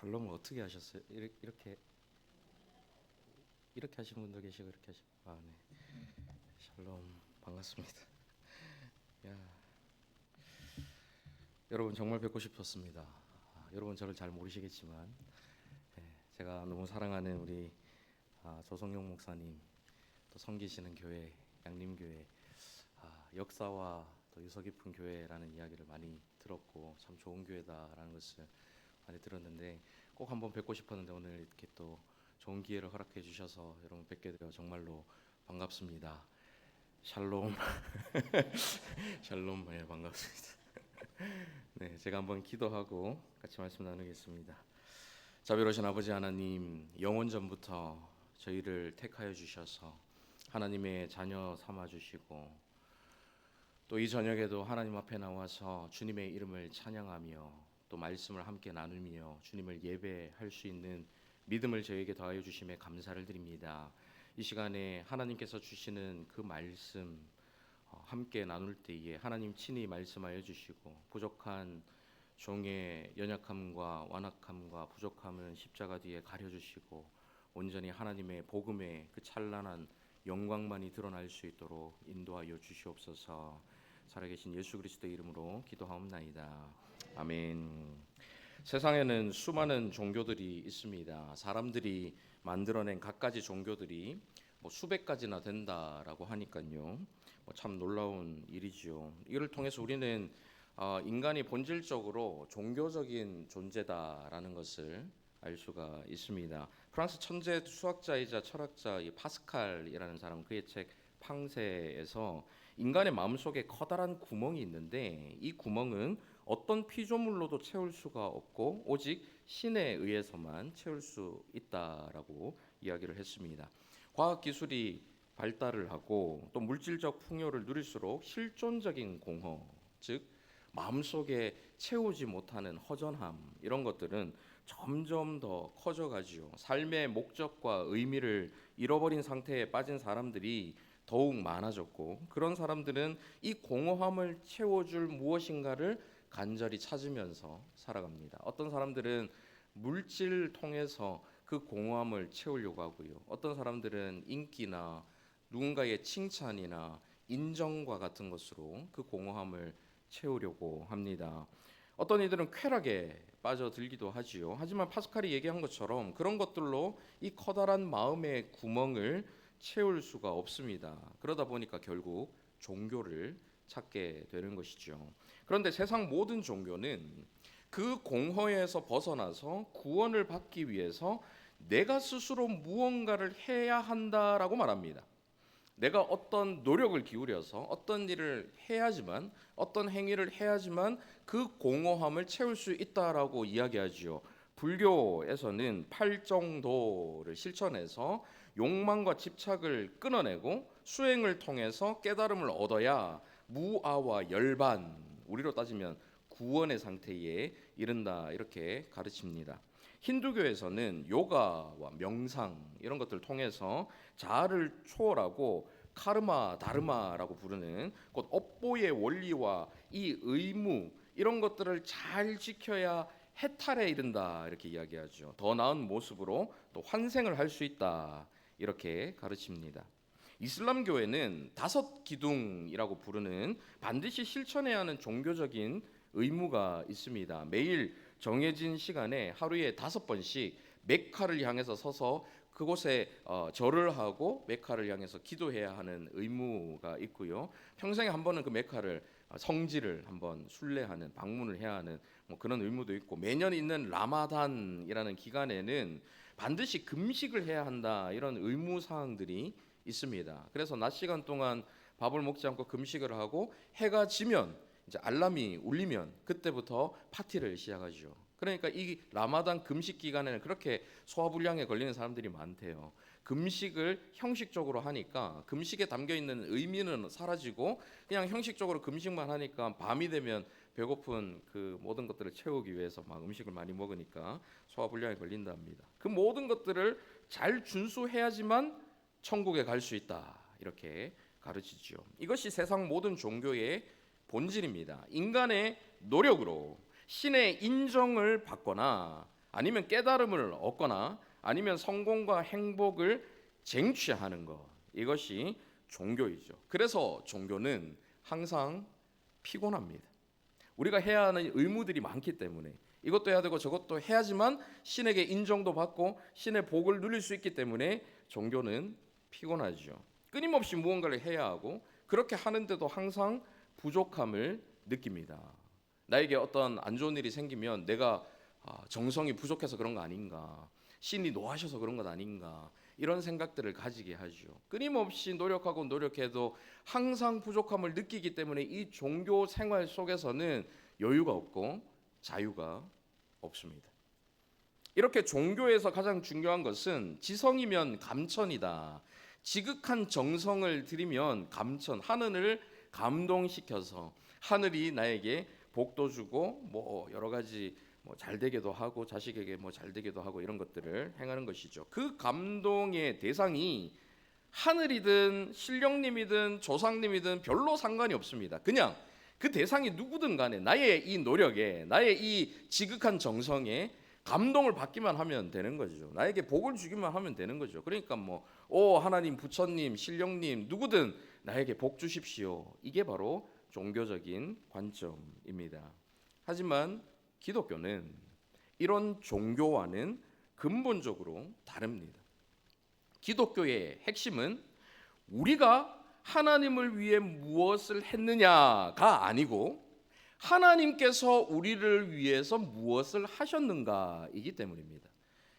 샬롬을 어떻게 하셨어요? 이렇게 하신 분도 계시고 이렇게 하시. 네. 샬롬 반갑습니다. 야, 여러분 정말 뵙고 싶었습니다. 여러분 저를 잘 모르시겠지만 제가 너무 사랑하는 우리 조성용 목사님 또 섬기시는 교회 양림교회 역사와 또 유서 깊은 교회라는 이야기를 많이 들었고 참 좋은 교회다라는 것을 많이 들었는데 꼭 한번 뵙고 싶었는데 오늘 이렇게 또 좋은 기회를 허락해 주셔서 여러분 뵙게 되어 정말로 반갑습니다. 샬롬. 샬롬. 반갑습니다. 네, 제가 한번 기도하고 같이 말씀 나누겠습니다. 자비로우신 아버지 하나님, 영원 전부터 저희를 택하여 주셔서 하나님의 자녀 삼아 주시고 또 이 저녁에도 하나님 앞에 나와서 주님의 이름을 찬양하며 또 말씀을 함께 나누며 주님을 예배할 수 있는 믿음을 저에게 더하여 주심에 감사를 드립니다. 이 시간에 하나님께서 주시는 그 말씀 함께 나눌 때에 하나님 친히 말씀하여 주시고 부족한 종의 연약함과 완악함과 부족함은 십자가 뒤에 가려주시고 온전히 하나님의 복음의 그 찬란한 영광만이 드러날 수 있도록 인도하여 주시옵소서. 살아계신 예수 그리스도의 이름으로 기도하옵나이다. 아멘. 세상에는 수많은 종교들이 있습니다. 사람들이 만들어낸 갖가지 종교들이 수백 가지나 된다라고 하니까요. 참 놀라운 일이지요. 이를 통해서 우리는 인간이 본질적으로 종교적인 존재다라는 것을 알 수가 있습니다. 프랑스 천재 수학자이자 철학자 이 파스칼이라는 사람 그의 책 팡세에서 인간의 마음속에 커다란 구멍이 있는데 이 구멍은 어떤 피조물로도 채울 수가 없고 오직 신에 의해서만 채울 수 있다라고 이야기를 했습니다. 과학 기술이 발달을 하고 또 물질적 풍요를 누릴수록 실존적인 공허, 즉 마음속에 채우지 못하는 허전함 이런 것들은 점점 더 커져가지요. 삶의 목적과 의미를 잃어버린 상태에 빠진 사람들이 더욱 많아졌고 그런 사람들은 이 공허함을 채워줄 무엇인가를 간절히 찾으면서 살아갑니다. 어떤 사람들은 물질을 통해서 그 공허함을 채우려고 하고요. 어떤 사람들은 인기나 누군가의 칭찬이나 인정과 같은 것으로 그 공허함을 채우려고 합니다. 어떤 이들은 쾌락에 빠져들기도 하지요. 하지만 파스칼이 얘기한 것처럼 그런 것들로 이 커다란 마음의 구멍을 채울 수가 없습니다. 그러다 보니까 결국 종교를 찾게 되는 것이죠. 그런데 세상 모든 종교는 그 공허에서 벗어나서 구원을 받기 위해서 내가 스스로 무언가를 해야 한다라고 말합니다. 내가 어떤 노력을 기울여서 어떤 일을 해야지만 어떤 행위를 해야지만 그 공허함을 채울 수 있다라고 이야기하지요. 불교에서는 팔정도를 실천해서 욕망과 집착을 끊어내고 수행을 통해서 깨달음을 얻어야 무아와 열반, 우리로 따지면 구원의 상태에 이른다 이렇게 가르칩니다. 힌두교에서는 요가와 명상 이런 것들을 통해서 자아를 초월하고 카르마, 다르마라고 부르는 곧 업보의 원리와 이 의무 이런 것들을 잘 지켜야 해탈에 이른다 이렇게 이야기하죠. 더 나은 모습으로 또 환생을 할 수 있다 이렇게 가르칩니다. 이슬람교에는 다섯 기둥이라고 부르는 반드시 실천해야 하는 종교적인 의무가 있습니다. 매일 정해진 시간에 하루에 5번씩 메카를 향해서 서서 그곳에 절을 하고 메카를 향해서 기도해야 하는 의무가 있고요. 평생에 한 번은 그 메카를 성지를 한번 순례하는 방문을 해야 하는 그런 의무도 있고 매년 있는 라마단이라는 기간에는 반드시 금식을 해야 한다 이런 의무 사항들이 있습니다. 그래서 낮 시간 동안 밥을 먹지 않고 금식을 하고 해가 지면 이제 알람이 울리면 그때부터 파티를 시작하죠. 그러니까 이 라마단 금식 기간에는 그렇게 소화불량에 걸리는 사람들이 많대요. 금식을 형식적으로 하니까 금식에 담겨 있는 의미는 사라지고 그냥 형식적으로 금식만 하니까 밤이 되면 배고픈 그 모든 것들을 채우기 위해서 막 음식을 많이 먹으니까 소화불량에 걸린답니다. 그 모든 것들을 잘 준수해야지만 천국에 갈 수 있다 이렇게 가르치죠. 이것이 세상 모든 종교의 본질입니다. 인간의 노력으로 신의 인정을 받거나 아니면 깨달음을 얻거나 아니면 성공과 행복을 쟁취하는 것, 이것이 종교이죠. 그래서 종교는 항상 피곤합니다. 우리가 해야 하는 의무들이 많기 때문에 이것도 해야 되고 저것도 해야지만 신에게 인정도 받고 신의 복을 누릴 수 있기 때문에 종교는 피곤하죠. 끊임없이 무언가를 해야 하고 그렇게 하는데도 항상 부족함을 느낍니다. 나에게 어떤 안 좋은 일이 생기면 내가 정성이 부족해서 그런 거 아닌가, 신이 노하셔서 그런 것 아닌가, 이런 생각들을 가지게 하죠. 끊임없이 노력하고 노력해도 항상 부족함을 느끼기 때문에 이 종교 생활 속에서는 여유가 없고 자유가 없습니다. 이렇게 종교에서 가장 중요한 것은 지성이면 감천이다. 지극한 정성을 들이면 감천, 하늘을 감동시켜서 하늘이 나에게 복도 주고 뭐 여러 가지 잘 되게도 하고 자식에게 잘 되게도 하고 이런 것들을 행하는 것이죠. 그 감동의 대상이 하늘이든 신령님이든 조상님이든 별로 상관이 없습니다. 그냥 그 대상이 누구든 간에 나의 이 노력에, 나의 이 지극한 정성에 감동을 받기만 하면 되는 거죠. 나에게 복을 주기만 하면 되는 거죠. 그러니까 하나님, 부처님, 신령님 누구든 나에게 복 주십시오. 이게 바로 종교적인 관점입니다. 하지만 기독교는 이런 종교와는 근본적으로 다릅니다. 기독교의 핵심은 우리가 하나님을 위해 무엇을 했느냐가 아니고 하나님께서 우리를 위해서 무엇을 하셨는가이기 때문입니다.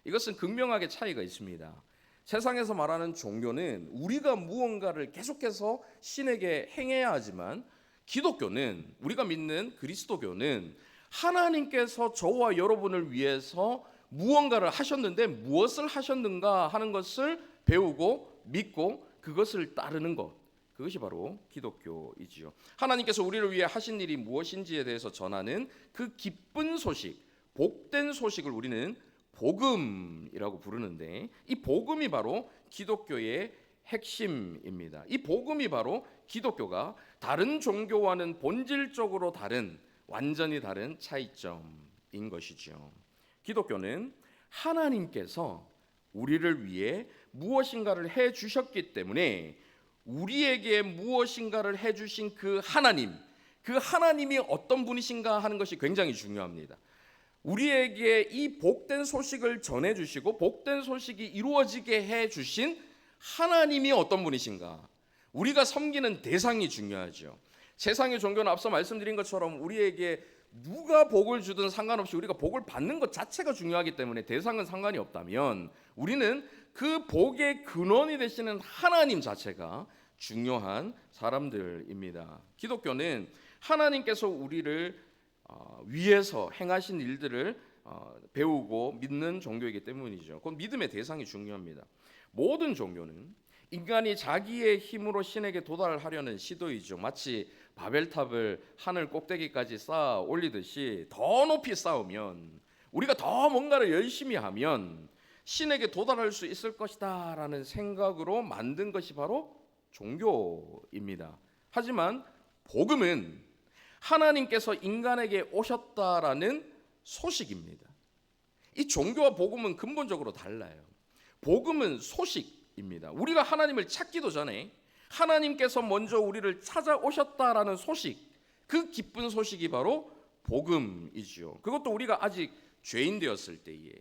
이것은 극명하게 차이가 있습니다. 세상에서 말하는 종교는 우리가 무언가를 계속해서 신에게 행해야 하지만 기독교는, 우리가 믿는 그리스도교는 하나님께서 저와 여러분을 위해서 무언가를 하셨는데 무엇을 하셨는가 하는 것을 배우고 믿고 그것을 따르는 것, 그것이 바로 기독교이지요. 하나님께서 우리를 위해 하신 일이 무엇인지에 대해서 전하는 그 기쁜 소식, 복된 소식을 우리는 복음이라고 부르는데 이 복음이 바로 기독교의 핵심입니다. 이 복음이 바로 기독교가 다른 종교와는 본질적으로 다른, 완전히 다른 차이점인 것이죠. 기독교는 하나님께서 우리를 위해 무엇인가를 해 주셨기 때문에 우리에게 무엇인가를 해 주신 그 하나님이 어떤 분이신가 하는 것이 굉장히 중요합니다. 우리에게 이 복된 소식을 전해 주시고 복된 소식이 이루어지게 해 주신 하나님이 어떤 분이신가, 우리가 섬기는 대상이 중요하죠. 세상의 종교는 앞서 말씀드린 것처럼 우리에게 누가 복을 주든 상관없이 우리가 복을 받는 것 자체가 중요하기 때문에 대상은 상관이 없다면 우리는 그 복의 근원이 되시는 하나님 자체가 중요한 사람들입니다. 기독교는 하나님께서 우리를 위해서 행하신 일들을 배우고 믿는 종교이기 때문이죠. 그 믿음의 대상이 중요합니다. 모든 종교는 인간이 자기의 힘으로 신에게 도달하려는 시도이죠. 마치 바벨탑을 하늘 꼭대기까지 쌓아 올리듯이 더 높이 쌓으면, 우리가 더 뭔가를 열심히 하면 신에게 도달할 수 있을 것이다 라는 생각으로 만든 것이 바로 종교입니다. 하지만 복음은 하나님께서 인간에게 오셨다라는 소식입니다. 이 종교와 복음은 근본적으로 달라요. 복음은 소식입니다. 우리가 하나님을 찾기도 전에 하나님께서 먼저 우리를 찾아오셨다라는 소식, 그 기쁜 소식이 바로 복음이지요. 그것도 우리가 아직 죄인 되었을 때에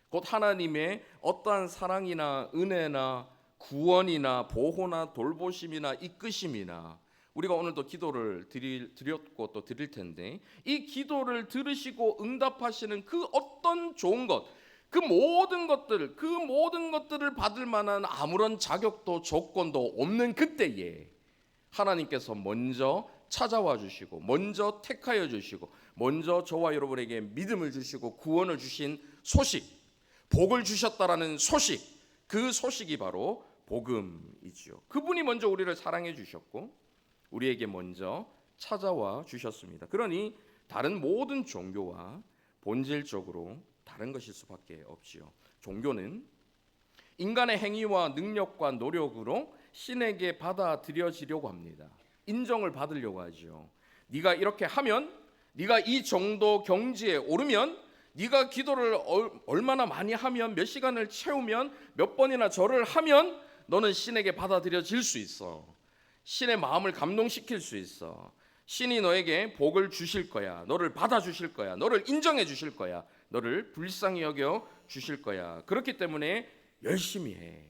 곧 하나님의 어떠한 사랑이나 은혜나 구원이나 보호나 돌보심이나 이끄심이나, 우리가 오늘도 기도를 드렸고 또 드릴 텐데 이 기도를 들으시고 응답하시는 그 어떤 좋은 것, 그 모든 것들을 받을 만한 아무런 자격도 조건도 없는 그때에 하나님께서 먼저 찾아와 주시고 먼저 택하여 주시고 먼저 저와 여러분에게 믿음을 주시고 구원을 주신 소식, 복을 주셨다라는 소식, 그 소식이 바로 복음이지요. 그분이 먼저 우리를 사랑해 주셨고 우리에게 먼저 찾아와 주셨습니다. 그러니 다른 모든 종교와 본질적으로 다른 것일 수밖에 없지요. 종교는 인간의 행위와 능력과 노력으로 신에게 받아들여지려고 합니다. 인정을 받으려고 하죠. 네가 이렇게 하면, 네가 이 정도 경지에 오르면, 네가 기도를 얼마나 많이 하면, 몇 시간을 채우면, 몇 번이나 절을 하면 너는 신에게 받아들여질 수 있어. 신의 마음을 감동시킬 수 있어. 신이 너에게 복을 주실 거야. 너를 받아주실 거야. 너를 인정해 주실 거야. 너를 불쌍히 여겨 주실 거야. 그렇기 때문에 열심히 해.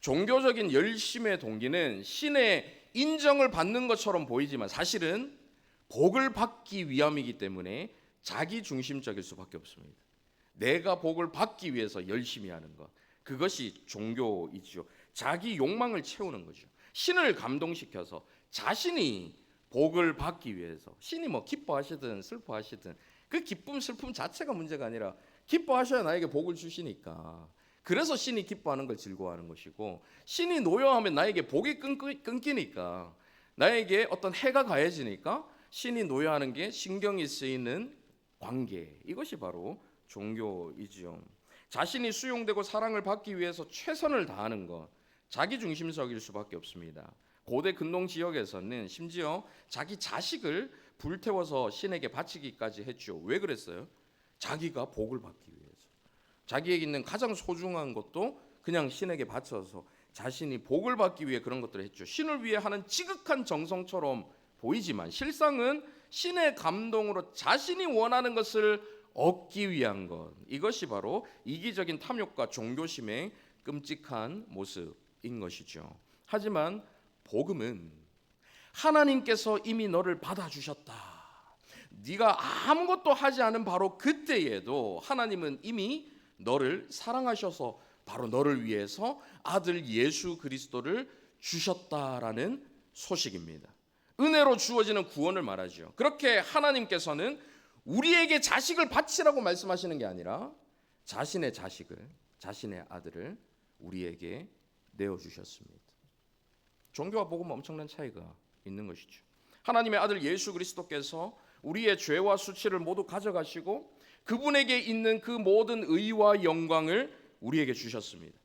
종교적인 열심의 동기는 신의 인정을 받는 것처럼 보이지만 사실은 복을 받기 위함이기 때문에 자기 중심적일 수밖에 없습니다. 내가 복을 받기 위해서 열심히 하는 것, 그것이 종교이죠. 자기 욕망을 채우는 거죠. 신을 감동시켜서 자신이 복을 받기 위해서, 신이 뭐 기뻐하시든 슬퍼하시든 그 기쁨 슬픔 자체가 문제가 아니라 기뻐하셔야 나에게 복을 주시니까, 그래서 신이 기뻐하는 걸 즐거워하는 것이고, 신이 노여하면 나에게 복이 끊기니까, 나에게 어떤 해가 가해지니까 신이 노여하는 게 신경이 쓰이는 관계, 이것이 바로 종교이지요. 자신이 수용되고 사랑을 받기 위해서 최선을 다하는 것, 자기 중심적일 수밖에 없습니다. 고대 근동 지역에서는 심지어 자기 자식을 불태워서 신에게 바치기까지 했죠. 왜 그랬어요? 자기가 복을 받기 위해서. 자기에게 있는 가장 소중한 것도 그냥 신에게 바쳐서 자신이 복을 받기 위해 그런 것들을 했죠. 신을 위해 하는 지극한 정성처럼 보이지만 실상은 신의 감동으로 자신이 원하는 것을 얻기 위한 것, 이것이 바로 이기적인 탐욕과 종교심의 끔찍한 모습인 것이죠. 하지만 복음은 하나님께서 이미 너를 받아주셨다. 네가 아무것도 하지 않은 바로 그때에도 하나님은 이미 너를 사랑하셔서 바로 너를 위해서 아들 예수 그리스도를 주셨다라는 소식입니다. 은혜로 주어지는 구원을 말하죠. 그렇게 하나님께서는 우리에게 자식을 바치라고 말씀하시는 게 아니라 자신의 자식을, 자신의 아들을 우리에게 내어주셨습니다. 종교와 복음은 엄청난 차이가 있는 것이죠. 하나님의 아들 예수 그리스도께서 우리의 죄와 수치를 모두 가져가시고 그분에게 있는 그 모든 의와 영광을 우리에게 주셨습니다.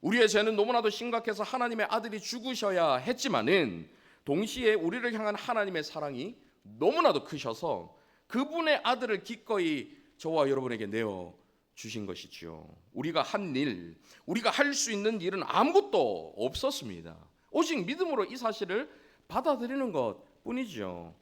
우리의 죄는 너무나도 심각해서 하나님의 아들이 죽으셔야 했지만은 동시에 우리를 향한 하나님의 사랑이 너무나도 크셔서 그분의 아들을 기꺼이 저와 여러분에게 내어 주신 것이죠. 우리가 한 일, 우리가 할 수 있는 일은 아무것도 없었습니다. 오직 믿음으로 이 사실을 받아들이는 것뿐이죠.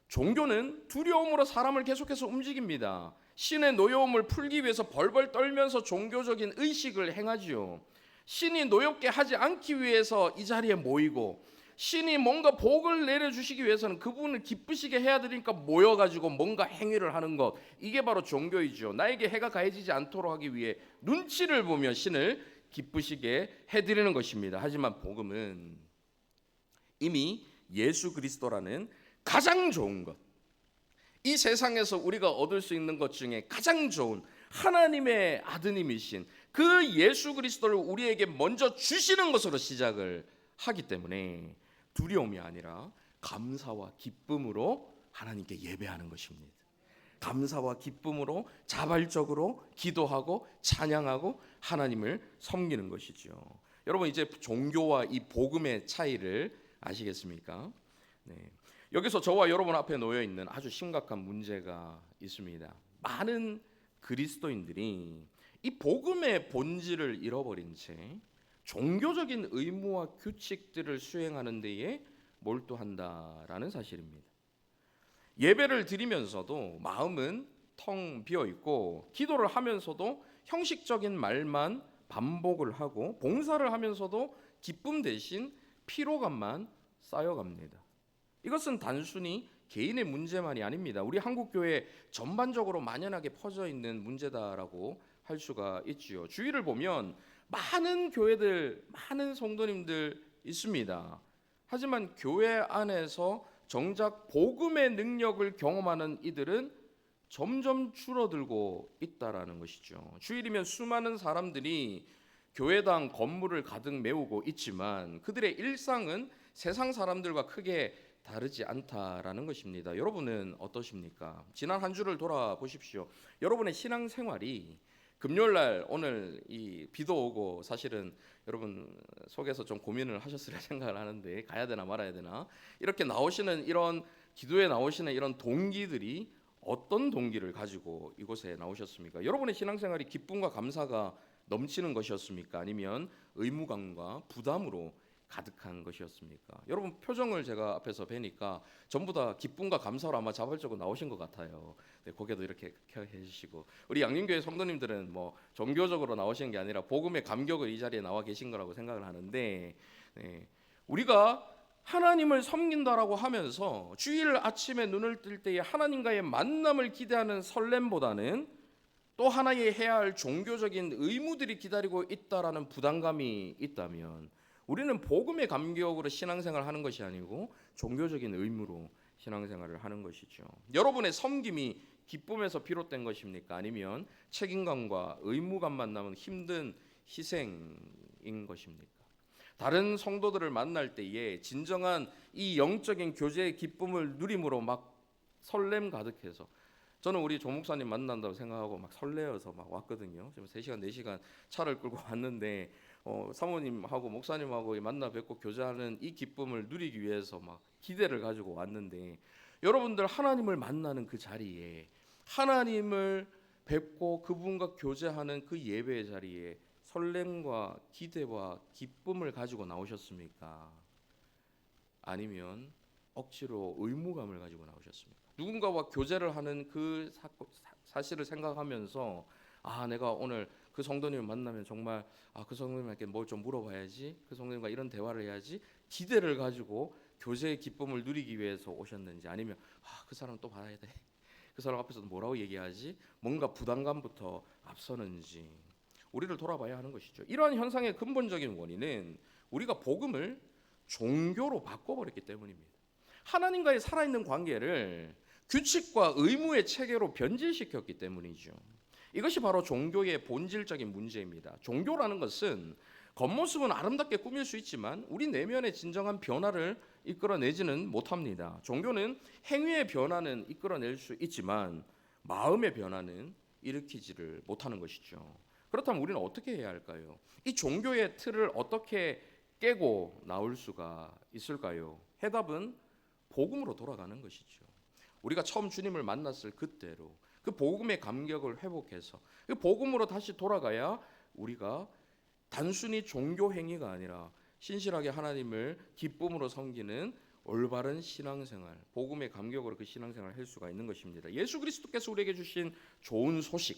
종교는 두려움으로 사람을 계속해서 움직입니다. 신의 노여움을 풀기 위해서 벌벌 떨면서 종교적인 의식을 행하지요. 신이 노엽게 하지 않기 위해서 이 자리에 모이고, 신이 뭔가 복을 내려주시기 위해서는 그분을 기쁘시게 해야 되니까 모여가지고 뭔가 행위를 하는 것, 이게 바로 종교이죠. 나에게 해가 가해지지 않도록 하기 위해 눈치를 보며 신을 기쁘시게 해드리는 것입니다. 하지만 복음은 이미 예수 그리스도라는 가장 좋은 것, 이 세상에서 우리가 얻을 수 있는 것 중에 가장 좋은 하나님의 아드님이신 그 예수 그리스도를 우리에게 먼저 주시는 것으로 시작을 하기 때문에 두려움이 아니라 감사와 기쁨으로 하나님께 예배하는 것입니다. 감사와 기쁨으로 자발적으로 기도하고 찬양하고 하나님을 섬기는 것이죠. 여러분, 이제 종교와 이 복음의 차이를 아시겠습니까? 네. 여기서 저와 여러분 앞에 놓여 있는 아주 심각한 문제가 있습니다. 많은 그리스도인들이 이 복음의 본질을 잃어버린 채 종교적인 의무와 규칙들을 수행하는 데에 몰두한다라는 사실입니다. 예배를 드리면서도 마음은 텅 비어 있고, 기도를 하면서도 형식적인 말만 반복을 하고, 봉사를 하면서도 기쁨 대신 피로감만 쌓여갑니다. 이것은 단순히 개인의 문제만이 아닙니다. 우리 한국 교회 전반적으로 만연하게 퍼져 있는 문제다라고 할 수가 있지요. 주위를 보면 많은 교회들, 많은 성도님들 있습니다. 하지만 교회 안에서 정작 복음의 능력을 경험하는 이들은 점점 줄어들고 있다라는 것이죠. 주일이면 수많은 사람들이 교회당 건물을 가득 메우고 있지만 그들의 일상은 세상 사람들과 크게 다르지 않다라는 것입니다. 여러분은 어떠십니까? 지난 한 주를 돌아보십시오. 여러분의 신앙생활이 금요일날 오늘 이 비도 오고 사실은 여러분 속에서 좀 고민을 하셨으리라 생각을 하는데, 가야 되나 말아야 되나, 이렇게 나오시는 이런 기도에 나오시는 이런 동기들이 어떤 동기를 가지고 이곳에 나오셨습니까? 여러분의 신앙생활이 기쁨과 감사가 넘치는 것이었습니까? 아니면 의무감과 부담으로 가득한 것이었습니까? 여러분 표정을 제가 앞에서 뵈니까 전부 다 기쁨과 감사로 아마 자발적으로 나오신 것 같아요. 네, 고개도 이렇게 해주시고, 우리 양림교회 성도님들은 뭐 종교적으로 나오시는 게 아니라 복음의 감격을 이 자리에 나와 계신 거라고 생각을 하는데, 네, 우리가 하나님을 섬긴다라고 하면서 주일 아침에 눈을 뜰 때에 하나님과의 만남을 기대하는 설렘보다는 또 하나의 해야 할 종교적인 의무들이 기다리고 있다라는 부담감이 있다면, 우리는 복음의 감격으로 신앙생활을 하는 것이 아니고 종교적인 의무로 신앙생활을 하는 것이죠. 여러분의 섬김이 기쁨에서 비롯된 것입니까? 아니면 책임감과 의무감만 남은 힘든 희생인 것입니까? 다른 성도들을 만날 때에 진정한 이 영적인 교제의 기쁨을 누림으로 막 설렘 가득해서, 저는 우리 조 목사님 만난다고 생각하고 막 설레어서 막 왔거든요. 지금 3시간 4시간 차를 끌고 왔는데 사모님하고 목사님하고 만나 뵙고 교제하는 이 기쁨을 누리기 위해서 막 기대를 가지고 왔는데, 여러분들 하나님을 만나는 그 자리에, 하나님을 뵙고 그분과 교제하는 그 예배의 자리에 설렘과 기대와 기쁨을 가지고 나오셨습니까? 아니면 억지로 의무감을 가지고 나오셨습니까? 누군가와 교제를 하는 그 사실을 생각하면서, 내가 오늘 그 성도님을 만나면 정말 그 성도님에게 뭘 좀 물어봐야지, 그 성도님과 이런 대화를 해야지, 기대를 가지고 교제의 기쁨을 누리기 위해서 오셨는지, 아니면 그 사람 또 봐야 돼, 그 사람 앞에서 뭐라고 얘기하지, 뭔가 부담감부터 앞서는지 우리를 돌아봐야 하는 것이죠. 이러한 현상의 근본적인 원인은 우리가 복음을 종교로 바꿔버렸기 때문입니다. 하나님과의 살아있는 관계를 규칙과 의무의 체계로 변질시켰기 때문이죠. 이것이 바로 종교의 본질적인 문제입니다. 종교라는 것은 겉모습은 아름답게 꾸밀 수 있지만 우리 내면의 진정한 변화를 이끌어내지는 못합니다. 종교는 행위의 변화는 이끌어낼 수 있지만 마음의 변화는 일으키지를 못하는 것이죠. 그렇다면 우리는 어떻게 해야 할까요? 이 종교의 틀을 어떻게 깨고 나올 수가 있을까요? 해답은 복음으로 돌아가는 것이죠. 우리가 처음 주님을 만났을 그때로 그 복음의 감격을 회복해서 그 복음으로 다시 돌아가야 우리가 단순히 종교 행위가 아니라 신실하게 하나님을 기쁨으로 섬기는 올바른 신앙생활, 복음의 감격으로 그 신앙생활을 할 수가 있는 것입니다. 예수 그리스도께서 우리에게 주신 좋은 소식,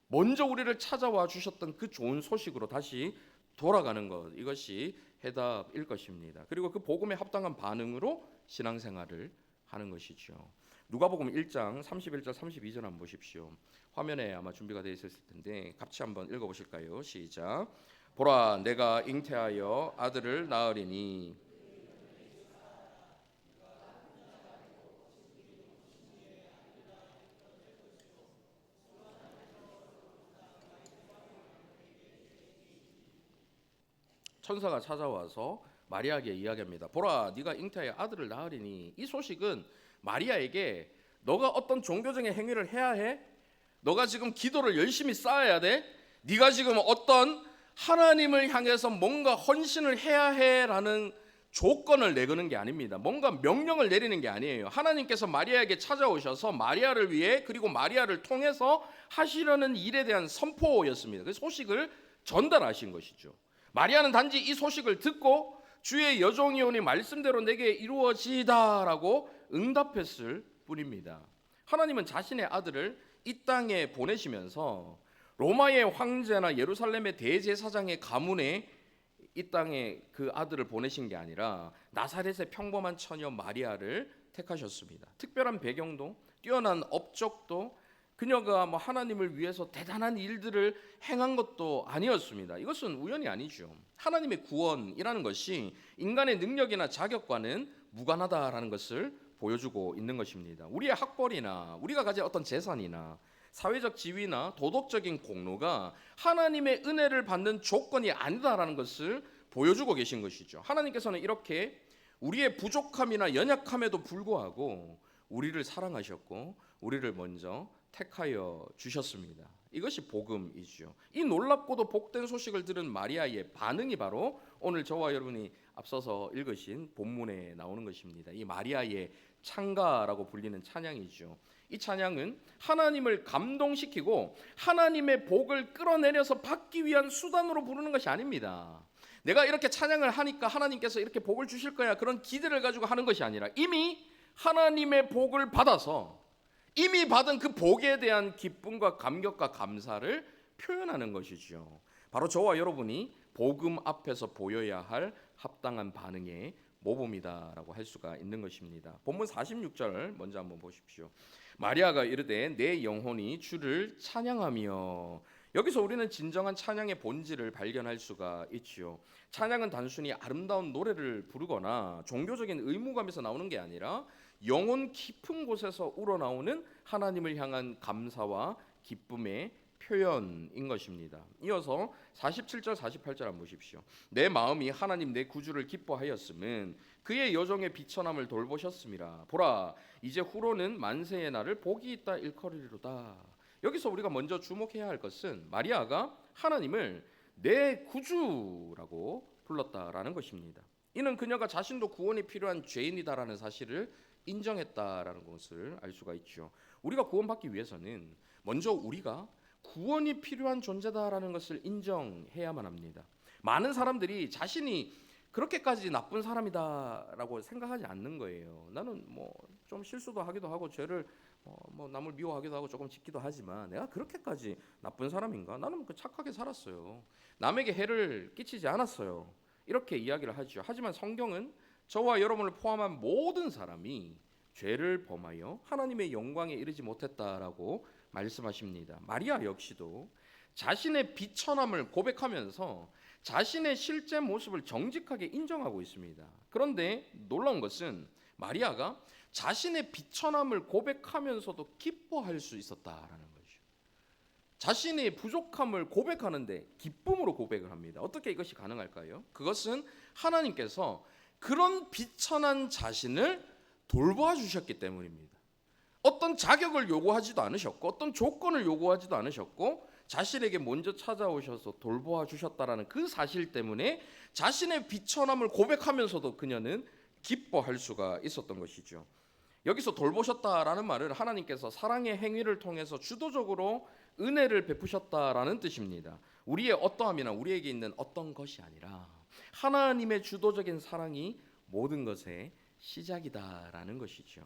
먼저 우리를 찾아와 주셨던 그 좋은 소식으로 다시 돌아가는 것, 이것이 해답일 것입니다. 그리고 그 복음에 합당한 반응으로 신앙생활을 하는 것이죠. 누가복음 1장 31절 32절 한번 보십시오. 화면에 아마 준비가 되어 있을 텐데 같이 한번 읽어보실까요? 시작. 보라, 내가 잉태하여 아들을 낳으리니 천사가 찾아와서 마리아에게 이야기합니다. 보라, 네가 잉태하여 아들을 낳으리니, 이 소식은 마리아에게 너가 어떤 종교적인 행위를 해야 해? 너가 지금 기도를 열심히 쌓아야 돼? 네가 지금 어떤 하나님을 향해서 뭔가 헌신을 해야 해라는 조건을 내거는 게 아닙니다. 뭔가 명령을 내리는 게 아니에요. 하나님께서 마리아에게 찾아오셔서 마리아를 위해 그리고 마리아를 통해서 하시려는 일에 대한 선포였습니다. 그 소식을 전달하신 것이죠. 마리아는 단지 이 소식을 듣고 주의 여종이 오니 말씀대로 내게 이루어지다라고 응답했을 뿐입니다. 하나님은 자신의 아들을 이 땅에 보내시면서 로마의 황제나 예루살렘의 대제사장의 가문에 이 땅에 그 아들을 보내신 게 아니라 나사렛의 평범한 처녀 마리아를 택하셨습니다. 특별한 배경도 뛰어난 업적도 그녀가 하나님을 위해서 대단한 일들을 행한 것도 아니었습니다. 이것은 우연이 아니죠. 하나님의 구원이라는 것이 인간의 능력이나 자격과는 무관하다라는 것을 보여주고 있는 것입니다. 우리의 학벌이나 우리가 가진 어떤 재산이나 사회적 지위나 도덕적인 공로가 하나님의 은혜를 받는 조건이 아니다라는 것을 보여주고 계신 것이죠. 하나님께서는 이렇게 우리의 부족함이나 연약함에도 불구하고 우리를 사랑하셨고 우리를 먼저 택하여 주셨습니다. 이것이 복음이죠. 이 놀랍고도 복된 소식을 들은 마리아의 반응이 바로 오늘 저와 여러분이 앞서서 읽으신 본문에 나오는 것입니다. 이 마리아의 찬가라고 불리는 찬양이죠. 이 찬양은 하나님을 감동시키고 하나님의 복을 끌어내려서 받기 위한 수단으로 부르는 것이 아닙니다. 내가 이렇게 찬양을 하니까 하나님께서 이렇게 복을 주실 거야, 그런 기대를 가지고 하는 것이 아니라 이미 하나님의 복을 받아서 이미 받은 그 복에 대한 기쁨과 감격과 감사를 표현하는 것이죠. 바로 저와 여러분이 복음 앞에서 보여야 할 합당한 반응의 모범이다라고 할 수가 있는 것입니다. 본문 46절 먼저 한번 보십시오. 마리아가 이르되 내 영혼이 주를 찬양하며. 여기서 우리는 진정한 찬양의 본질을 발견할 수가 있지요. 찬양은 단순히 아름다운 노래를 부르거나 종교적인 의무감에서 나오는 게 아니라 영혼 깊은 곳에서 우러나오는 하나님을 향한 감사와 기쁨의 표현인 것입니다. 이어서 47절 48절 한번 보십시오. 내 마음이 하나님 내 구주를 기뻐하였음은 그의 여종의 비천함을 돌보셨음이라. 보라 이제 후로는 만세의 날을 복이 있다 일컬으리로다. 여기서 우리가 먼저 주목해야 할 것은 마리아가 하나님을 내 구주라고 불렀다라는 것입니다. 이는 그녀가 자신도 구원이 필요한 죄인이다라는 사실을 인정했다라는 것을 알 수가 있죠. 우리가 구원받기 위해서는 먼저 우리가 구원이 필요한 존재다라는 것을 인정해야만 합니다. 많은 사람들이 자신이 그렇게까지 나쁜 사람이다라고 생각하지 않는 거예요. 나는 뭐 좀 실수도 하기도 하고 죄를 뭐 남을 미워하기도 하고 조금 짓기도 하지만 내가 그렇게까지 나쁜 사람인가? 나는 그 착하게 살았어요. 남에게 해를 끼치지 않았어요. 이렇게 이야기를 하죠. 하지만 성경은 저와 여러분을 포함한 모든 사람이 죄를 범하여 하나님의 영광에 이르지 못했다라고 말씀하십니다. 마리아 역시도 자신의 비천함을 고백하면서 자신의 실제 모습을 정직하게 인정하고 있습니다. 그런데 놀라운 것은 마리아가 자신의 비천함을 고백하면서도 기뻐할 수 있었다라는 거죠. 자신의 부족함을 고백하는데 기쁨으로 고백을 합니다. 어떻게 이것이 가능할까요? 그것은 하나님께서 그런 비천한 자신을 돌보아 주셨기 때문입니다. 어떤 자격을 요구하지도 않으셨고 어떤 조건을 요구하지도 않으셨고 자신에게 먼저 찾아오셔서 돌보아 주셨다라는 그 사실 때문에 자신의 비천함을 고백하면서도 그녀는 기뻐할 수가 있었던 것이죠. 여기서 돌보셨다라는 말은 하나님께서 사랑의 행위를 통해서 주도적으로 은혜를 베푸셨다라는 뜻입니다. 우리의 어떠함이나 우리에게 있는 어떤 것이 아니라 하나님의 주도적인 사랑이 모든 것의 시작이다라는 것이죠.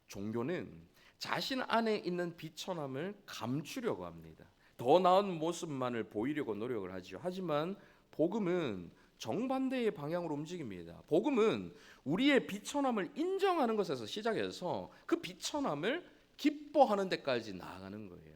종교는 자신 안에 있는 비천함을 감추려고 합니다. 더 나은 모습만을 보이려고 노력을 하죠. 하지만 복음은 정반대의 방향으로 움직입니다. 복음은 우리의 비천함을 인정하는 것에서 시작해서 그 비천함을 기뻐하는 데까지 나아가는 거예요.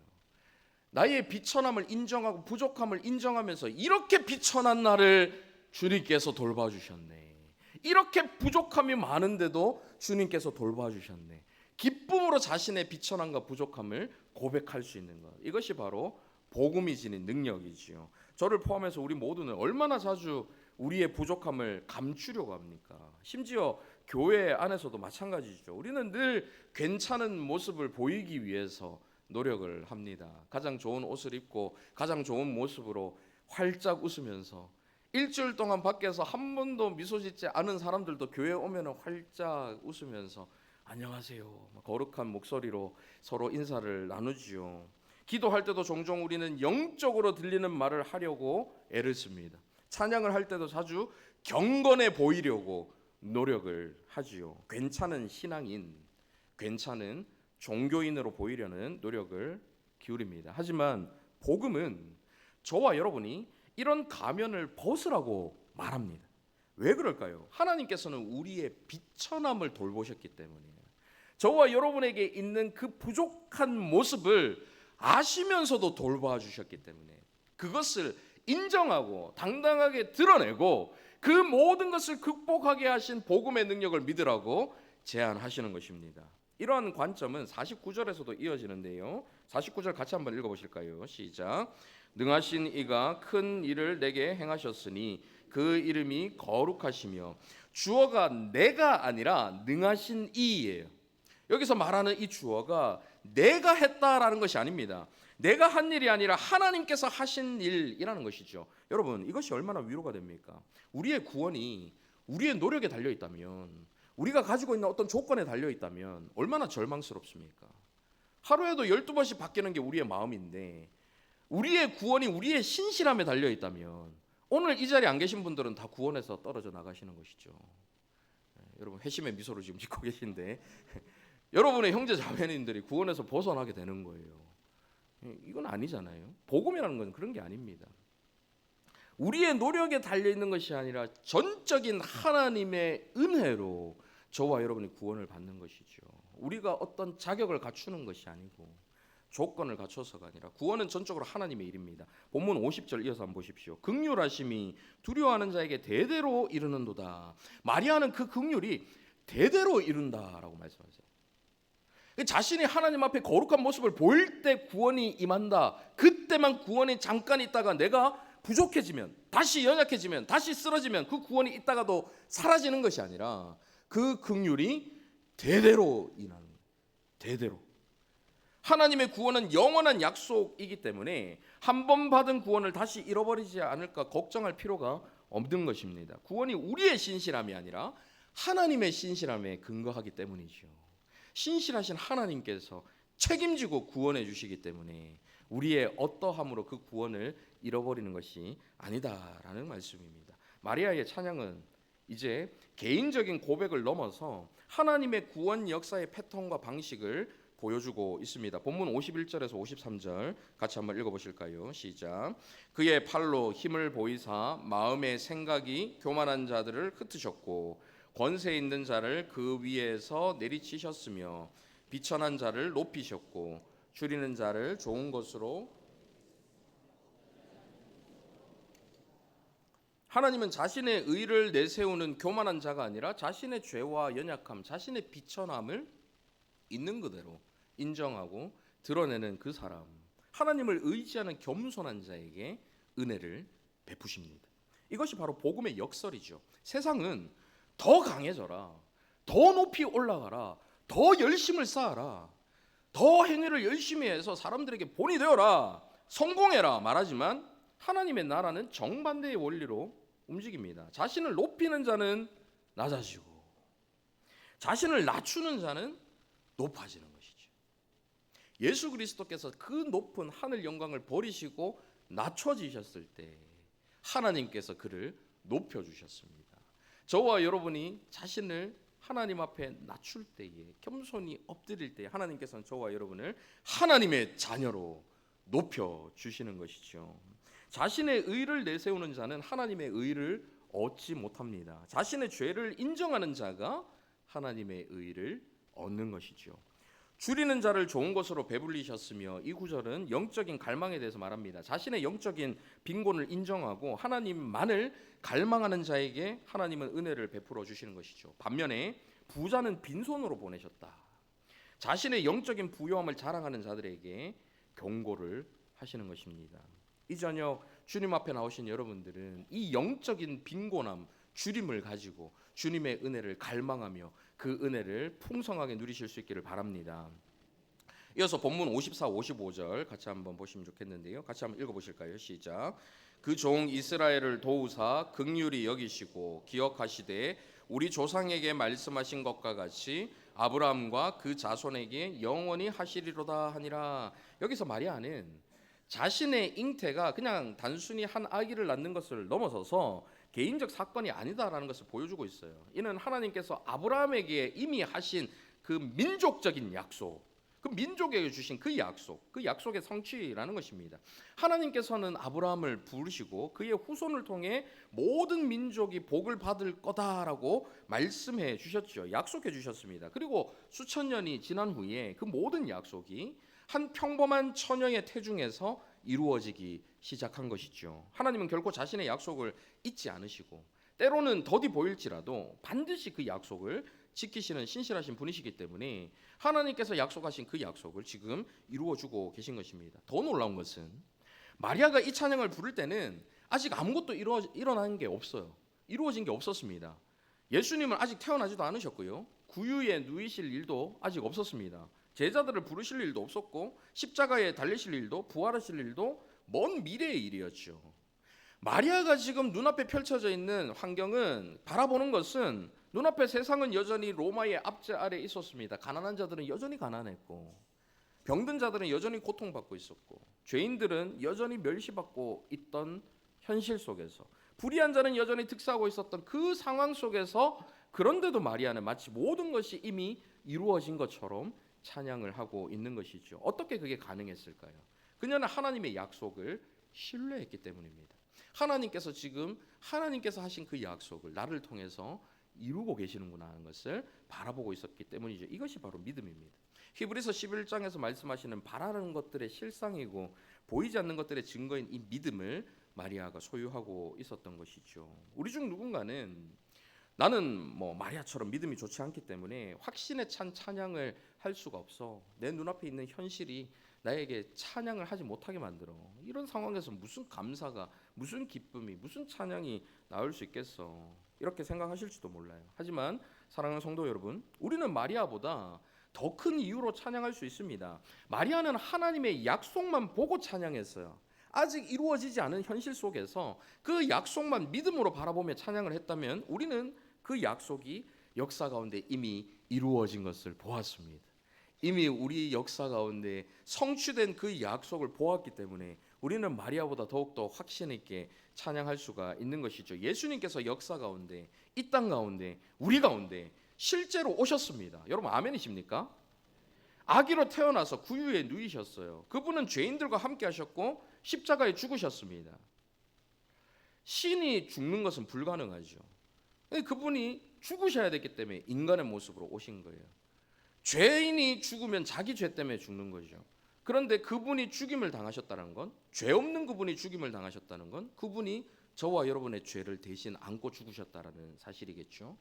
나의 비천함을 인정하고 부족함을 인정하면서 이렇게 비천한 나를 주님께서 돌봐주셨네. 이렇게 부족함이 많은데도 주님께서 돌봐주셨네. 기쁨으로 자신의 비천함과 부족함을 고백할 수 있는 것. 이것이 바로 복음이 지닌 능력이지요. 저를 포함해서 우리 모두는 얼마나 자주 우리의 부족함을 감추려고 합니까? 심지어 교회 안에서도 마찬가지죠. 우리는 늘 괜찮은 모습을 보이기 위해서 노력을 합니다. 가장 좋은 옷을 입고 가장 좋은 모습으로 활짝 웃으면서 일주일 동안 밖에서 한 번도 미소 짓지 않은 사람들도 교회에 오면 활짝 웃으면서 안녕하세요, 거룩한 목소리로 서로 인사를 나누지요. 기도할 때도 종종 우리는 영적으로 들리는 말을 하려고 애를 씁니다. 찬양을 할 때도 자주 경건해 보이려고 노력을 하지요. 괜찮은 신앙인, 괜찮은 종교인으로 보이려는 노력을 기울입니다. 하지만 복음은 저와 여러분이 이런 가면을 벗으라고 말합니다. 왜 그럴까요? 하나님께서는 우리의 비천함을 돌보셨기 때문이에요. 저와 여러분에게 있는 그 부족한 모습을 아시면서도 돌봐 주셨기 때문에 그것을 인정하고 당당하게 드러내고 그 모든 것을 극복하게 하신 복음의 능력을 믿으라고 제안하시는 것입니다. 이러한 관점은 49절에서도 이어지는데요. 49절 같이 한번 읽어보실까요? 시작. 능하신 이가 큰 일을 내게 행하셨으니 그 이름이 거룩하시며 주어가 내가 아니라 능하신 이예요. 여기서 말하는 이 주어가 내가 했다라는 것이 아닙니다. 내가 한 일이 아니라 하나님께서 하신 일이라는 것이죠. 여러분, 이것이 얼마나 위로가 됩니까? 우리의 구원이 우리의 노력에 달려 있다면, 우리가 가지고 있는 어떤 조건에 달려 있다면 얼마나 절망스럽습니까? 하루에도 12번씩 바뀌는 게 우리의 마음인데 우리의 구원이 우리의 신실함에 달려 있다면 오늘 이 자리에 안 계신 분들은 다 구원에서 떨어져 나가시는 것이죠. 여러분 회심의 미소를 지금 짓고 계신데 여러분의 형제 자매님들이 구원에서 벗어나게 되는 거예요. 이건 아니잖아요. 복음이라는 건 그런 게 아닙니다. 우리의 노력에 달려 있는 것이 아니라 전적인 하나님의 은혜로 저와 여러분이 구원을 받는 것이죠. 우리가 어떤 자격을 갖추는 것이 아니고 조건을 갖춰서가 아니라 구원은 전적으로 하나님의 일입니다. 본문 50절 이어서 한번 보십시오. 긍휼하심이 두려워하는 자에게 대대로 이르는도다. 마리아는 그 긍휼이 대대로 이룬다라고 말씀하세요. 자신이 하나님 앞에 거룩한 모습을 보일 때 구원이 임한다. 그때만 구원이 잠깐 있다가 내가 부족해지면, 다시 연약해지면, 다시 쓰러지면 그 구원이 있다가도 사라지는 것이 아니라 그 긍휼이 대대로 임하는 거예요. 대대로. 하나님의 구원은 영원한 약속이기 때문에 한 번 받은 구원을 다시 잃어버리지 않을까 걱정할 필요가 없는 것입니다. 구원이 우리의 신실함이 아니라 하나님의 신실함에 근거하기 때문이죠. 신실하신 하나님께서 책임지고 구원해 주시기 때문에 우리의 어떠함으로 그 구원을 잃어버리는 것이 아니다라는 말씀입니다. 마리아의 찬양은 이제 개인적인 고백을 넘어서 하나님의 구원 역사의 패턴과 방식을 보여주고 있습니다. 본문 51절에서 53절 같이 한번 읽어보실까요? 시작. 그의 팔로 힘을 보이사 마음의 생각이 교만한 자들을 흩으셨고 권세 있는 자를 그 위에서 내리치셨으며 비천한 자를 높이셨고 줄이는 자를 좋은 것으로. 하나님은 자신의 의를 내세우는 교만한 자가 아니라 자신의 죄와 연약함, 자신의 비천함을 있는 그대로 인정하고 드러내는 그 사람, 하나님을 의지하는 겸손한 자에게 은혜를 베푸십니다. 이것이 바로 복음의 역설이죠. 세상은 더 강해져라, 더 높이 올라가라, 더 열심을 쌓아라, 더 행위를 열심히 해서 사람들에게 본이 되어라, 성공해라 말하지만 하나님의 나라는 정반대의 원리로 움직입니다. 자신을 높이는 자는 낮아지고 자신을 낮추는 자는 높아지는 것이죠. 예수 그리스도께서 그 높은 하늘 영광을 버리시고 낮춰지셨을 때 하나님께서 그를 높여주셨습니다. 저와 여러분이 자신을 하나님 앞에 낮출 때에, 겸손히 엎드릴 때에 하나님께서는 저와 여러분을 하나님의 자녀로 높여주시는 것이죠. 자신의 의를 내세우는 자는 하나님의 의를 얻지 못합니다. 자신의 죄를 인정하는 자가 하나님의 의를 얻는 것이죠. 줄이는 자를 좋은 것으로 배불리셨으며, 이 구절은 영적인 갈망에 대해서 말합니다. 자신의 영적인 빈곤을 인정하고 하나님만을 갈망하는 자에게 하나님은 은혜를 베풀어 주시는 것이죠. 반면에 부자는 빈손으로 보내셨다. 자신의 영적인 부요함을 자랑하는 자들에게 경고를 하시는 것입니다. 이 저녁 주님 앞에 나오신 여러분들은 이 영적인 빈곤함, 줄임을 가지고 주님의 은혜를 갈망하며 그 은혜를 풍성하게 누리실 수 있기를 바랍니다. 이어서 본문 54, 55절 같이 한번 보시면 좋겠는데요. 같이 한번 읽어보실까요? 시작. 그 종 이스라엘을 도우사 긍휼히 여기시고 기억하시되 우리 조상에게 말씀하신 것과 같이 아브라함과 그 자손에게 영원히 하시리로다 하니라. 여기서 마리아는 자신의 잉태가 그냥 단순히 한 아기를 낳는 것을 넘어서서 개인적 사건이 아니다라는 것을 보여주고 있어요. 이는 하나님께서 아브라함에게 이미 하신 그 민족적인 약속, 그 민족에게 주신 그 약속, 그 약속의 성취라는 것입니다. 하나님께서는 아브라함을 부르시고 그의 후손을 통해 모든 민족이 복을 받을 거다라고 말씀해 주셨죠. 약속해 주셨습니다. 그리고 수천 년이 지난 후에 그 모든 약속이 한 평범한 처녀의 태중에서 이루어지기 시작한 것이죠. 하나님은 결코 자신의 약속을 잊지 않으시고 때로는 더디 보일지라도 반드시 그 약속을 지키시는 신실하신 분이시기 때문에 하나님께서 약속하신 그 약속을 지금 이루어주고 계신 것입니다. 더 놀라운 것은 마리아가 이 찬양을 부를 때는 아직 아무것도 일어난 게 없어요. 이루어진 게 없었습니다. 예수님은 아직 태어나지도 않으셨고요. 구유에 누이실 일도 아직 없었습니다. 제자들을 부르실 일도 없었고 십자가에 달리실 일도 부활하실 일도 먼 미래의 일이었죠. 마리아가 지금 눈앞에 펼쳐져 있는 환경은, 바라보는 것은, 눈앞에 세상은 여전히 로마의 압제 아래 있었습니다. 가난한 자들은 여전히 가난했고, 병든 자들은 여전히 고통받고 있었고, 죄인들은 여전히 멸시받고 있던 현실 속에서, 불의한 자는 여전히 득세하고 있었던 그 상황 속에서, 그런데도 마리아는 마치 모든 것이 이미 이루어진 것처럼 찬양을 하고 있는 것이죠. 어떻게 그게 가능했을까요? 그녀는 하나님의 약속을 신뢰했기 때문입니다. 하나님께서 지금 하나님께서 하신 그 약속을 나를 통해서 이루고 계시는구나 하는 것을 바라보고 있었기 때문이죠. 이것이 바로 믿음입니다. 히브리서 11장에서 말씀하시는 바라는 것들의 실상이고 보이지 않는 것들의 증거인 이 믿음을 마리아가 소유하고 있었던 것이죠. 우리 중 누군가는 나는 마리아처럼 믿음이 좋지 않기 때문에 확신에 찬 찬양을 할 수가 없어. 내 눈앞에 있는 현실이 나에게 찬양을 하지 못하게 만들어. 이런 상황에서 무슨 감사가, 무슨 기쁨이, 무슨 찬양이 나올 수 있겠어. 이렇게 생각하실지도 몰라요. 하지만 사랑하는 성도 여러분, 우리는 마리아보다 더 큰 이유로 찬양할 수 있습니다. 마리아는 하나님의 약속만 보고 찬양했어요. 아직 이루어지지 않은 현실 속에서 그 약속만 믿음으로 바라보며 찬양을 했다면 우리는 그 약속이 역사 가운데 이미 이루어진 것을 보았습니다. 이미 우리 역사 가운데 성취된 그 약속을 보았기 때문에 우리는 마리아보다 더욱더 확신 있게 찬양할 수가 있는 것이죠. 예수님께서 역사 가운데, 이 땅 가운데, 우리 가운데 실제로 오셨습니다. 여러분 아멘이십니까? 아기로 태어나서 구유에 누이셨어요. 그분은 죄인들과 함께 하셨고 십자가에 죽으셨습니다. 신이 죽는 것은 불가능하죠. 그분이 죽으셔야 됐기 때문에 인간의 모습으로 오신 거예요. 죄인이 죽으면 자기 죄 때문에 죽는 거죠. 그런데 그분이 죽임을 당하셨다는 건, 죄 없는 그분이 죽임을 당하셨다는 건 그분이 저와 여러분의 죄를 대신 안고 죽으셨다는 사실이겠죠.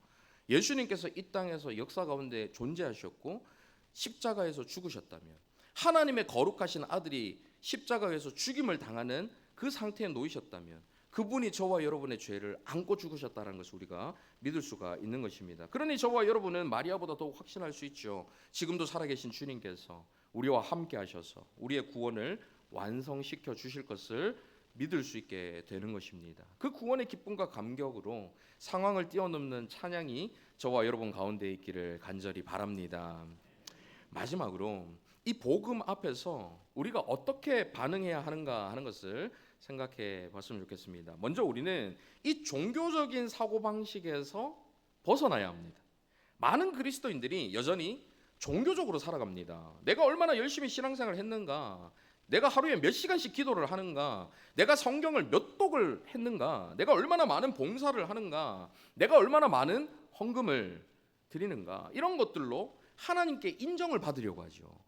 예수님께서 이 땅에서 역사 가운데 존재하셨고 십자가에서 죽으셨다면, 하나님의 거룩하신 아들이 십자가에서 죽임을 당하는 그 상태에 놓이셨다면 그분이 저와 여러분의 죄를 안고 죽으셨다는 것을 우리가 믿을 수가 있는 것입니다. 그러니 저와 여러분은 마리아보다 더욱 확신할 수 있죠. 지금도 살아계신 주님께서 우리와 함께 하셔서 우리의 구원을 완성시켜 주실 것을 믿을 수 있게 되는 것입니다. 그 구원의 기쁨과 감격으로 상황을 뛰어넘는 찬양이 저와 여러분 가운데 있기를 간절히 바랍니다. 마지막으로 이 복음 앞에서 우리가 어떻게 반응해야 하는가 하는 것을 생각해 봤으면 좋겠습니다. 먼저 우리는 이 종교적인 사고방식에서 벗어나야 합니다. 많은 그리스도인들이 여전히 종교적으로 살아갑니다. 내가 얼마나 열심히 신앙생활을 했는가, 내가 하루에 몇 시간씩 기도를 하는가, 내가 성경을 몇 독을 했는가, 내가 얼마나 많은 봉사를 하는가, 내가 얼마나 많은 헌금을 드리는가, 이런 것들로 하나님께 인정을 받으려고 하죠.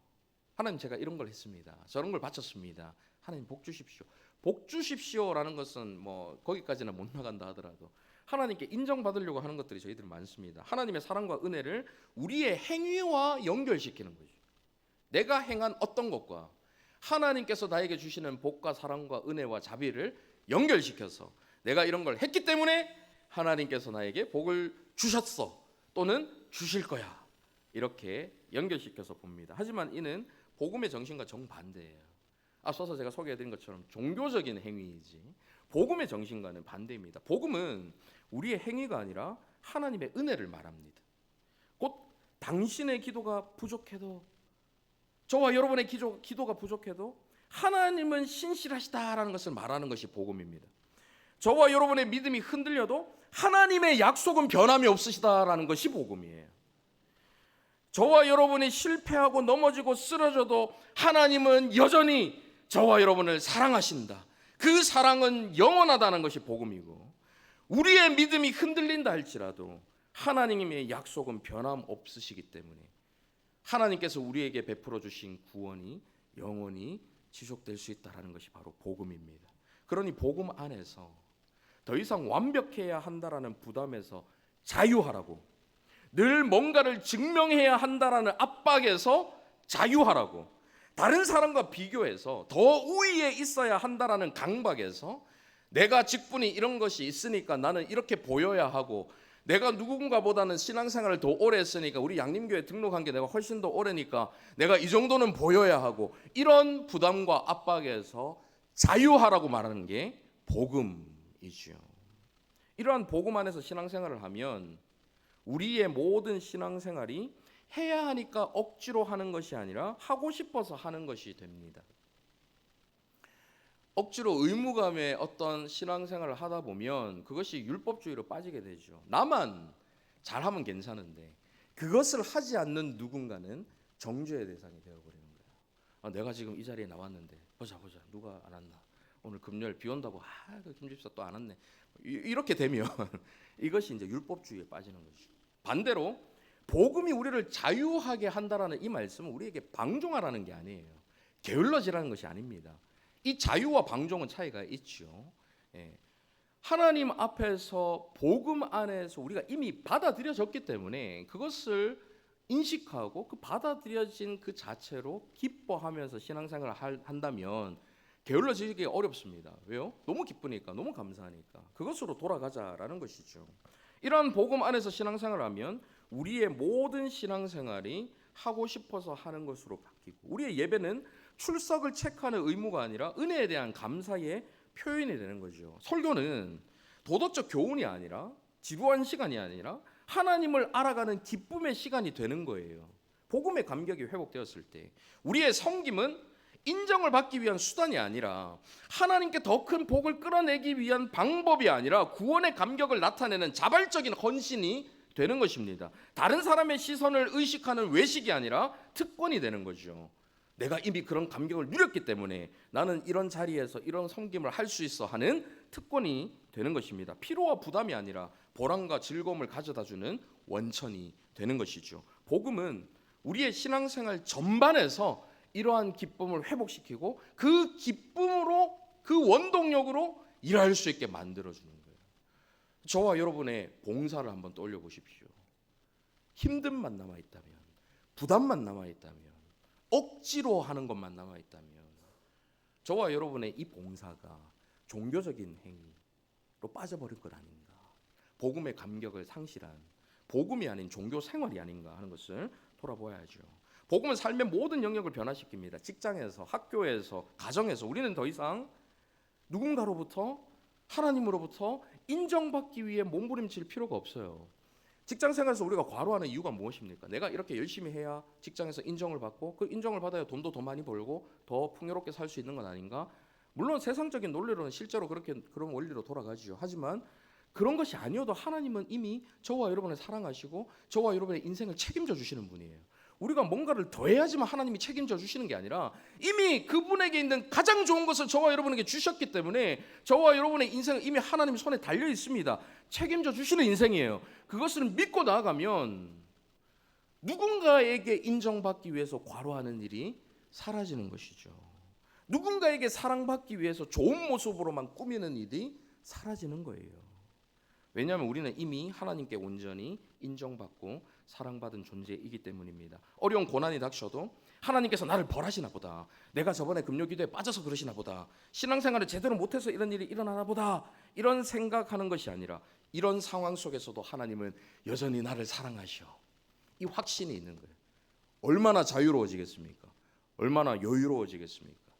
하나님, 제가 이런 걸 했습니다. 저런 걸 바쳤습니다. 하나님 복 주십시오. 복 주십시오라는 것은 거기까지는 못 나간다 하더라도 하나님께 인정받으려고 하는 것들이 저희들은 많습니다. 하나님의 사랑과 은혜를 우리의 행위와 연결시키는 거죠. 내가 행한 어떤 것과 하나님께서 나에게 주시는 복과 사랑과 은혜와 자비를 연결시켜서 내가 이런 걸 했기 때문에 하나님께서 나에게 복을 주셨어, 또는 주실 거야, 이렇게 연결시켜서 봅니다. 하지만 이는 복음의 정신과 정반대예요. 앞서서 제가 소개해드린 것처럼 종교적인 행위이지 복음의 정신과는 반대입니다. 복음은 우리의 행위가 아니라 하나님의 은혜를 말합니다. 곧 당신의 기도가 부족해도, 저와 여러분의 기도가 부족해도 하나님은 신실하시다라는 것을 말하는 것이 복음입니다. 저와 여러분의 믿음이 흔들려도 하나님의 약속은 변함이 없으시다라는 것이 복음이에요. 저와 여러분이 실패하고 넘어지고 쓰러져도 하나님은 여전히 저와 여러분을 사랑하신다. 그 사랑은 영원하다는 것이 복음이고, 우리의 믿음이 흔들린다 할지라도 하나님의 약속은 변함없으시기 때문에 하나님께서 우리에게 베풀어 주신 구원이 영원히 지속될 수 있다는 것이 바로 복음입니다. 그러니 복음 안에서 더 이상 완벽해야 한다라는 부담에서 자유하라고, 늘 뭔가를 증명해야 한다라는 압박에서 자유하라고, 다른 사람과 비교해서 더 우위에 있어야 한다라는 강박에서 내가 직분이 이런 것이 있으니까 나는 이렇게 보여야 하고, 내가 누군가보다는 신앙생활을 더 오래 했으니까, 우리 양림교회 등록한 게 내가 훨씬 더 오래니까 내가 이 정도는 보여야 하고, 이런 부담과 압박에서 자유하라고 말하는 게 복음인 이러한 복음 안에서 신앙생활을 하면 우리의 모든 신앙생활이 해야 하니까 억지로 하는 것이 아니라 하고 싶어서 하는 것이 됩니다. 억지로 의무감에 어떤 신앙생활을 하다 보면 그것이 율법주의로 빠지게 되죠. 나만 잘하면 괜찮은데 그것을 하지 않는 누군가는 정죄의 대상이 되어버리는 거예요. 내가 지금 이 자리에 나왔는데 보자 누가 안 왔나, 오늘 금요일 비 온다고 그 김집사 또 안 왔네, 이렇게 되면 이것이 이제 율법주의에 빠지는 것이죠. 반대로 복음이 우리를 자유하게 한다라는 이 말씀은 우리에게 방종하라는 게 아니에요. 게을러지라는 것이 아닙니다. 이 자유와 방종은 차이가 있죠. 하나님 앞에서 복음 안에서 우리가 이미 받아들여졌기 때문에 그것을 인식하고 그 받아들여진 그 자체로 기뻐하면서 신앙생활을 한다면 게을러지기 어렵습니다. 왜요? 너무 기쁘니까, 너무 감사하니까. 그것으로 돌아가자라는 것이죠. 이러한 복음 안에서 신앙생활을 하면 우리의 모든 신앙생활이 하고 싶어서 하는 것으로 바뀌고, 우리의 예배는 출석을 체크하는 의무가 아니라 은혜에 대한 감사의 표현이 되는 거죠. 설교는 도덕적 교훈이 아니라, 지루한 시간이 아니라 하나님을 알아가는 기쁨의 시간이 되는 거예요. 복음의 감격이 회복되었을 때 우리의 섬김은 인정을 받기 위한 수단이 아니라 하나님께 더 큰 복을 끌어내기 위한 방법이 아니라 구원의 감격을 나타내는 자발적인 헌신이 되는 것입니다. 다른 사람의 시선을 의식하는 외식이 아니라 특권이 되는 거죠. 내가 이미 그런 감격을 누렸기 때문에 나는 이런 자리에서 이런 섬김을 할 수 있어 하는 특권이 되는 것입니다. 피로와 부담이 아니라 보람과 즐거움을 가져다주는 원천이 되는 것이죠. 복음은 우리의 신앙생활 전반에서 이러한 기쁨을 회복시키고 그 기쁨으로, 그 원동력으로 일할 수 있게 만들어주는 거예요. 저와 여러분의 봉사를 한번 떠올려 보십시오. 힘듦만 남아있다면, 부담만 남아있다면, 억지로 하는 것만 남아있다면 저와 여러분의 이 봉사가 종교적인 행위로 빠져버릴 것 아닌가, 복음의 감격을 상실한 복음이 아닌 종교 생활이 아닌가 하는 것을 돌아보아야죠. 복음은 삶의 모든 영역을 변화시킵니다. 직장에서, 학교에서, 가정에서 우리는 더 이상 누군가로부터, 하나님으로부터 인정받기 위해 몸부림칠 필요가 없어요. 직장 생활에서 우리가 과로하는 이유가 무엇입니까? 내가 이렇게 열심히 해야 직장에서 인정을 받고 그 인정을 받아야 돈도 더 많이 벌고 더 풍요롭게 살 수 있는 건 아닌가? 물론 세상적인 논리로는 실제로 그런 원리로 돌아가지요. 하지만 그런 것이 아니어도 하나님은 이미 저와 여러분을 사랑하시고 저와 여러분의 인생을 책임져 주시는 분이에요. 우리가 뭔가를 더해야지만 하나님이 책임져 주시는 게 아니라 이미 그분에게 있는 가장 좋은 것을 저와 여러분에게 주셨기 때문에 저와 여러분의 인생은 이미 하나님 손에 달려 있습니다. 책임져 주시는 인생이에요. 그것을 믿고 나아가면 누군가에게 인정받기 위해서 과로하는 일이 사라지는 것이죠. 누군가에게 사랑받기 위해서 좋은 모습으로만 꾸미는 일이 사라지는 거예요. 왜냐하면 우리는 이미 하나님께 온전히 인정받고 사랑받은 존재이기 때문입니다. 어려운 고난이 닥쳐도 하나님께서 나를 벌하시나 보다, 내가 저번에 금요기도에 빠져서 그러시나 보다, 신앙생활을 제대로 못해서 이런 일이 일어나나 보다, 이런 생각하는 것이 아니라 이런 상황 속에서도 하나님은 여전히 나를 사랑하셔, 이 확신이 있는 거예요. 얼마나 자유로워지겠습니까? 얼마나 여유로워지겠습니까?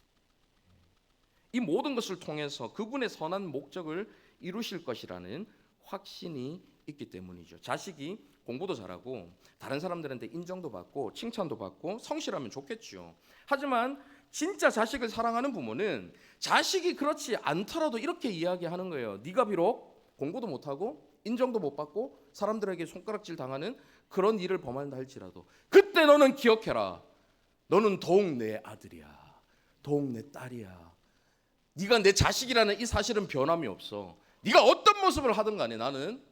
이 모든 것을 통해서 그분의 선한 목적을 이루실 것이라는 확신이 있기 때문이죠. 자식이 공부도 잘하고 다른 사람들한테 인정도 받고 칭찬도 받고 성실하면 좋겠죠. 하지만 진짜 자식을 사랑하는 부모는 자식이 그렇지 않더라도 이렇게 이야기하는 거예요. 네가 비록 공부도 못하고 인정도 못 받고 사람들에게 손가락질 당하는 그런 일을 범한다 할지라도 그때 너는 기억해라. 너는 더욱 내 아들이야. 더욱 내 딸이야. 네가 내 자식이라는 이 사실은 변함이 없어. 네가 어떤 모습을 하든 간에 나는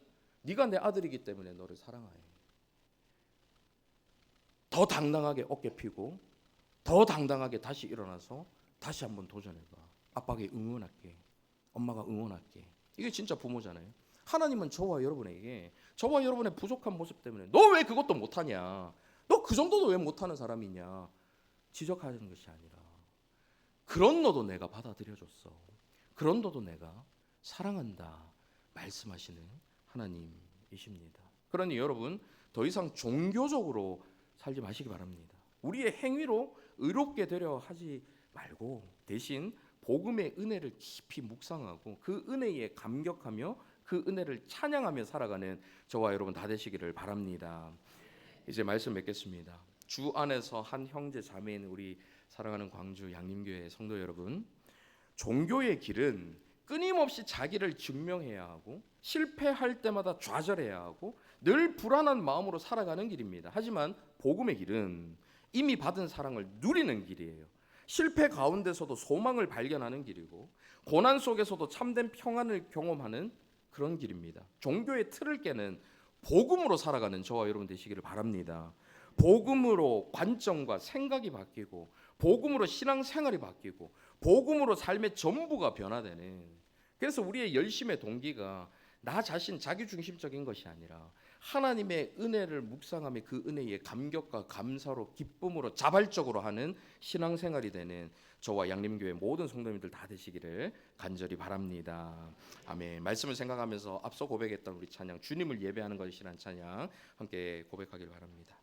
네가 내 아들이기 때문에 너를 사랑해. 더 당당하게 어깨 펴고 더 당당하게 다시 일어나서 다시 한번 도전해봐. 아빠가 응원할게. 엄마가 응원할게. 이게 진짜 부모잖아요. 하나님은 저와 여러분에게 저와 여러분의 부족한 모습 때문에 너 왜 그것도 못하냐, 너 그 정도도 왜 못하는 사람이냐 지적하는 것이 아니라 그런 너도 내가 받아들여줬어. 그런 너도 내가 사랑한다 말씀하시는 하나님이십니다. 그러니 여러분 더 이상 종교적으로 살지 마시기 바랍니다. 우리의 행위로 의롭게 되려 하지 말고 대신 복음의 은혜를 깊이 묵상하고 그 은혜에 감격하며 그 은혜를 찬양하며 살아가는 저와 여러분 다 되시기를 바랍니다. 이제 말씀 맺겠습니다. 주 안에서 한 형제 자매인 우리 사랑하는 광주 양림교회 성도 여러분, 종교의 길은 끊임없이 자기를 증명해야 하고 실패할 때마다 좌절해야 하고 늘 불안한 마음으로 살아가는 길입니다. 하지만 복음의 길은 이미 받은 사랑을 누리는 길이에요. 실패 가운데서도 소망을 발견하는 길이고 고난 속에서도 참된 평안을 경험하는 그런 길입니다. 종교의 틀을 깨는 복음으로 살아가는 저와 여러분 되시기를 바랍니다. 복음으로 관점과 생각이 바뀌고 복음으로 신앙생활이 바뀌고 복음으로 삶의 전부가 변화되는, 그래서 우리의 열심의 동기가 나 자신 자기중심적인 것이 아니라 하나님의 은혜를 묵상하며 그 은혜의 감격과 감사로 기쁨으로 자발적으로 하는 신앙생활이 되는 저와 양림교회 모든 성도님들 다 되시기를 간절히 바랍니다. 아멘. 말씀을 생각하면서 앞서 고백했던 우리 찬양, 주님을 예배하는 것이라는 찬양 함께 고백하길 바랍니다.